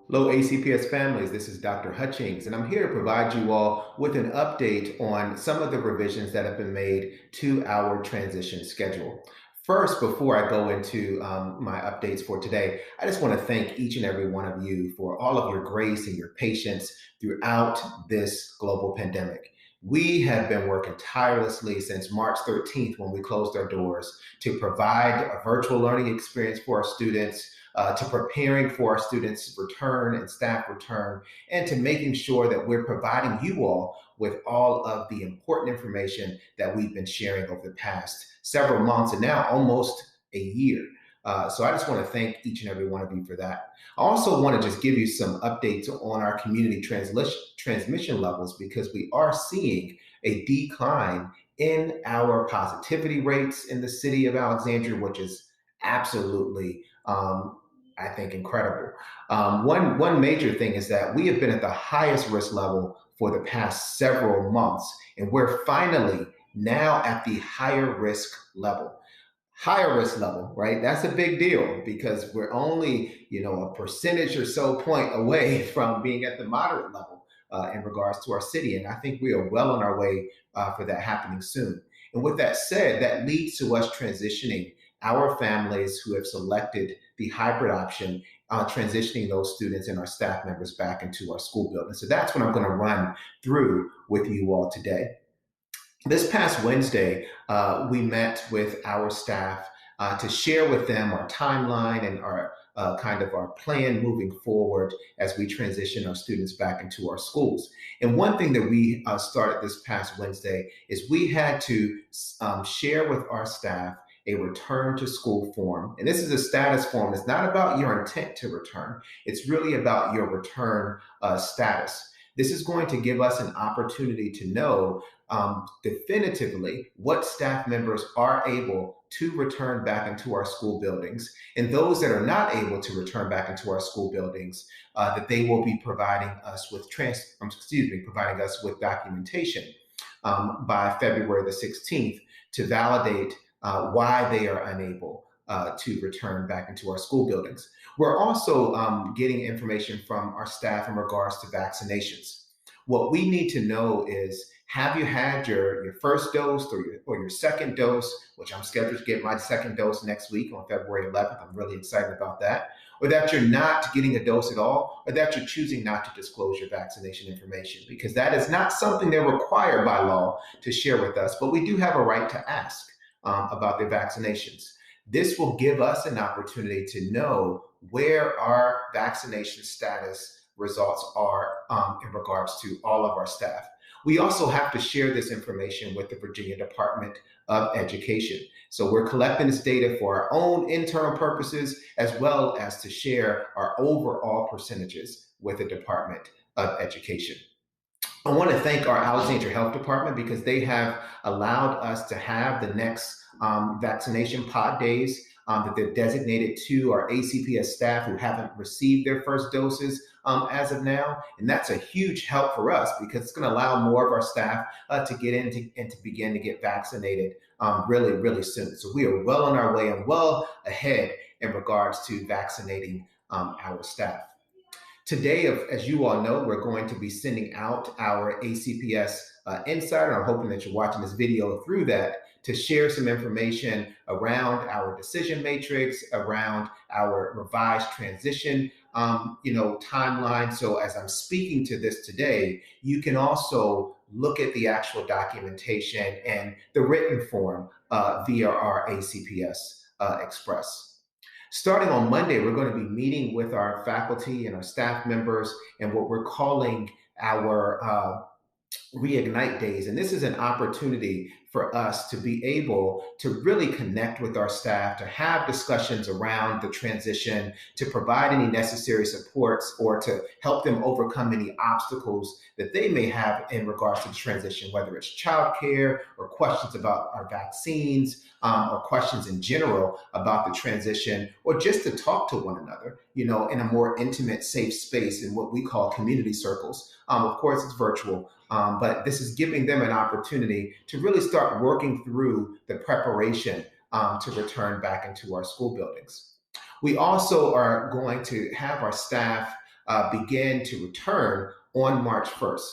Hello, ACPS families. This is Dr. Hutchings, and I'm here to provide you all with an update on some of the revisions that have been made to our transition schedule. First, before I go into my updates for today, I just want to thank each and every one of you for all of your grace and your patience throughout this global pandemic. We have been working tirelessly since March 13th when we closed our doors to provide a virtual learning experience for our students, to preparing for our students' return and staff return, and to making sure that we're providing you all with all of the important information that we've been sharing over the past several months and now almost a year. So I just want to thank each and every one of you for that. I also want to just give you some updates on our community transmission levels because we are seeing a decline in our positivity rates in the city of Alexandria, which is absolutely I think, incredible. One major thing is that we have been at the highest risk level for the past several months, and we're finally now at the higher risk level. Higher risk level, right? That's a big deal because we're only, a percentage or so point away from being at the moderate level in regards to our city. And I think we are well on our way for that happening soon. And with that said, that leads to us transitioning our families who have selected the hybrid option, transitioning those students and our staff members back into our school building. So that's what I'm going to run through with you all today. This past Wednesday, we met with our staff to share with them our timeline and our kind of our plan moving forward as we transition our students back into our schools. And one thing that we started this past Wednesday is we had to share with our staff a return to school form. And this is a status form. It's not about your intent to return. It's really about your return status. This is going to give us an opportunity to know definitively what staff members are able to return back into our school buildings, and those that are not able to return back into our school buildings, that they will be providing us with providing us with documentation by February the 16th to validate why they are unable to return back into our school buildings. We're also getting information from our staff in regards to vaccinations. What we need to know is, have you had your first dose or your second dose, which I'm scheduled to get my second dose next week on February 11th. I'm really excited about that. Or that you're not getting a dose at all, or that you're choosing not to disclose your vaccination information, because that is not something they're required by law to share with us, but we do have a right to ask about their vaccinations. This will give us an opportunity to know where our vaccination status results are in regards to all of our staff. We also have to share this information with the Virginia Department of Education. So we're collecting this data for our own internal purposes, as well as to share our overall percentages with the Department of Education. I want to thank our Alexandria Health Department because they have allowed us to have the next vaccination pod days that they've designated to our ACPS staff who haven't received their first doses as of now. And that's a huge help for us because it's going to allow more of our staff to get in and to begin to get vaccinated really, really soon. So we are well on our way and well ahead in regards to vaccinating our staff. Today, as you all know, we're going to be sending out our ACPS Insider. I'm hoping that you're watching this video through that to share some information around our decision matrix, around our revised transition, timeline. So as I'm speaking to this today, you can also look at the actual documentation and the written form via our ACPS Express. Starting on Monday, we're going to be meeting with our faculty and our staff members and what we're calling our Reignite Days. And this is an opportunity for us to be able to really connect with our staff, to have discussions around the transition, to provide any necessary supports, or to help them overcome any obstacles that they may have in regards to the transition, whether it's childcare or questions about our vaccines, or questions in general about the transition, or just to talk to one another, in a more intimate, safe space in what we call community circles. Of course, it's virtual, but this is giving them an opportunity to really start working through the preparation to return back into our school buildings. We also are going to have our staff begin to return on March 1st.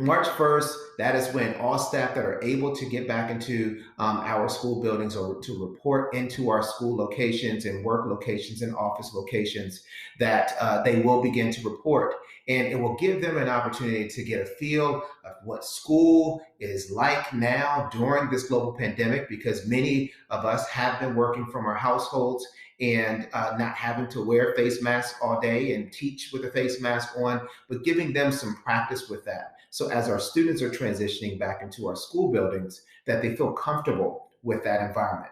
March 1st, that is when all staff that are able to get back into our school buildings or to report into our school locations and work locations and office locations, that they will begin to report. And it will give them an opportunity to get a feel of what school is like now during this global pandemic, because many of us have been working from our households and not having to wear face masks all day and teach with a face mask on, but giving them some practice with that. So as our students are transitioning back into our school buildings, that they feel comfortable with that environment.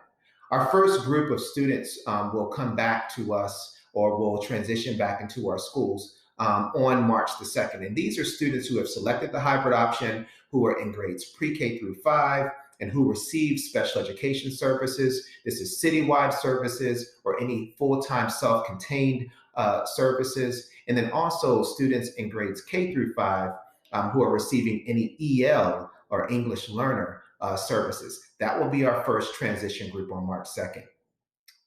Our first group of students will come back to us or will transition back into our schools on March the 2nd. And these are students who have selected the hybrid option, who are in grades pre-K through 5, and who receive special education services. This is citywide services or any full-time self-contained services. And then also students in grades K through 5 who are receiving any EL or English learner services. That will be our first transition group on March 2nd.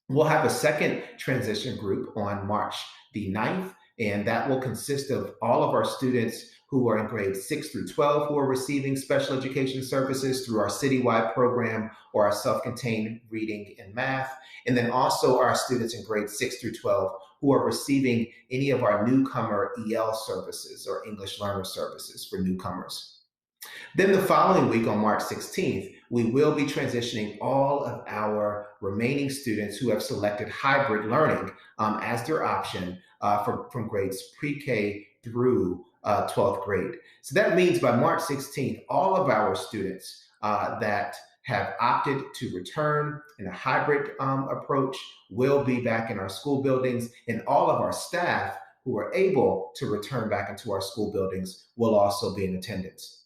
We'll have a second transition group on March the 9th, and that will consist of all of our students who are in grades 6 through 12 who are receiving special education services through our citywide program or our self-contained reading and math. And then also our students in grades 6 through 12 who are receiving any of our newcomer EL services or English learner services for newcomers. Then the following week on March 16th, we will be transitioning all of our remaining students who have selected hybrid learning as their option from grades pre-K through 12th grade. So that means by March 16th, all of our students that have opted to return in a hybrid approach will be back in our school buildings, and all of our staff who are able to return back into our school buildings will also be in attendance.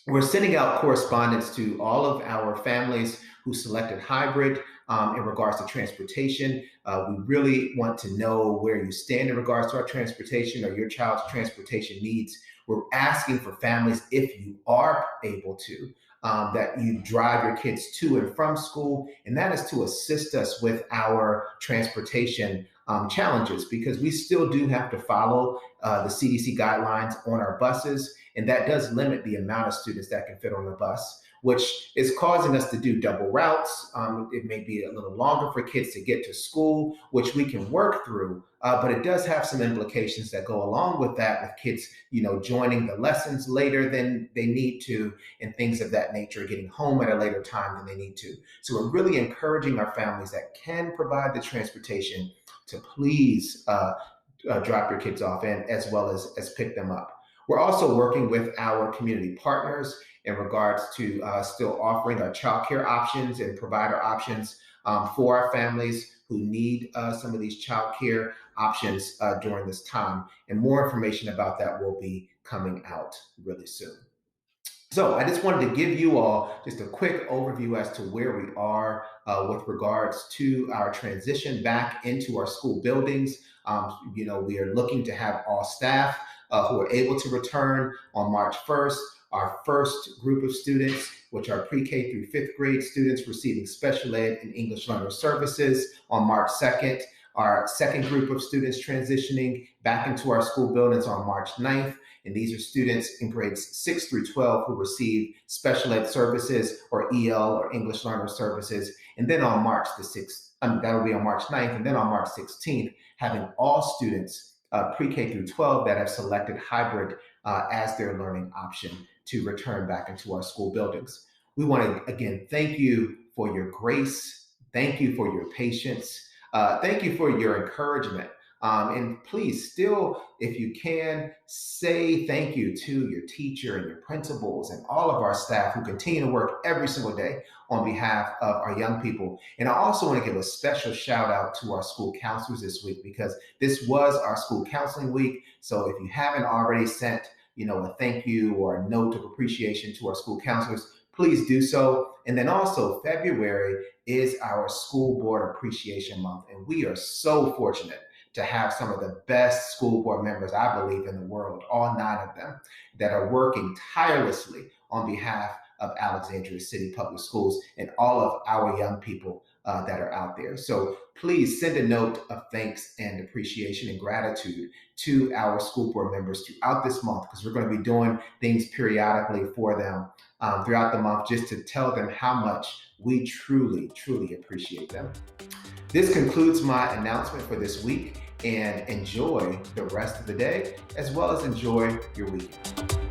We're sending out correspondence to all of our families who selected hybrid in regards to transportation. We really want to know where you stand in regards to our transportation or your child's transportation needs. We're asking for families, if you are able to, that you drive your kids to and from school, and that is to assist us with our transportation challenges, because we still do have to follow the CDC guidelines on our buses, and that does limit the amount of students that can fit on the bus, which is causing us to do double routes. It may be a little longer for kids to get to school, which we can work through, but it does have some implications that go along with that, with kids, joining the lessons later than they need to, and things of that nature, getting home at a later time than they need to. So we're really encouraging our families that can provide the transportation to please drop your kids off and as well as pick them up. We're also working with our community partners in regards to still offering our childcare options and provider options for our families who need some of these childcare options during this time. And more information about that will be coming out really soon. So I just wanted to give you all just a quick overview as to where we are with regards to our transition back into our school buildings. We are looking to have all staff who are able to return on March 1st. Our first group of students, which are pre-K through 5th grade students receiving special ed and English learner services, on March 2nd. Our second group of students transitioning back into our school buildings on March 9th. And these are students in grades 6 through 12 who receive special ed services or EL or English learner services. And then on March the 6th, that'll be on March 9th. And then on March 16th, having all students pre-K through 12 that have selected hybrid as their learning option to return back into our school buildings. We want to, again, thank you for your grace. Thank you for your patience. Thank you for your encouragement. And please still, if you can, say thank you to your teacher and your principals and all of our staff who continue to work every single day on behalf of our young people. And I also want to give a special shout out to our school counselors this week, because this was our school counseling week. So if you haven't already sent, a thank you or a note of appreciation to our school counselors, please do so. And then also February is our School Board Appreciation Month. And we are so fortunate to have some of the best school board members, I believe, in the world, all 9 of them, that are working tirelessly on behalf of Alexandria City Public Schools and all of our young people that are out there. So please send a note of thanks and appreciation and gratitude to our school board members throughout this month, because we're going to be doing things periodically for them throughout the month, just to tell them how much we truly, truly appreciate them. This concludes my announcement for this week, and enjoy the rest of the day as well as enjoy your weekend.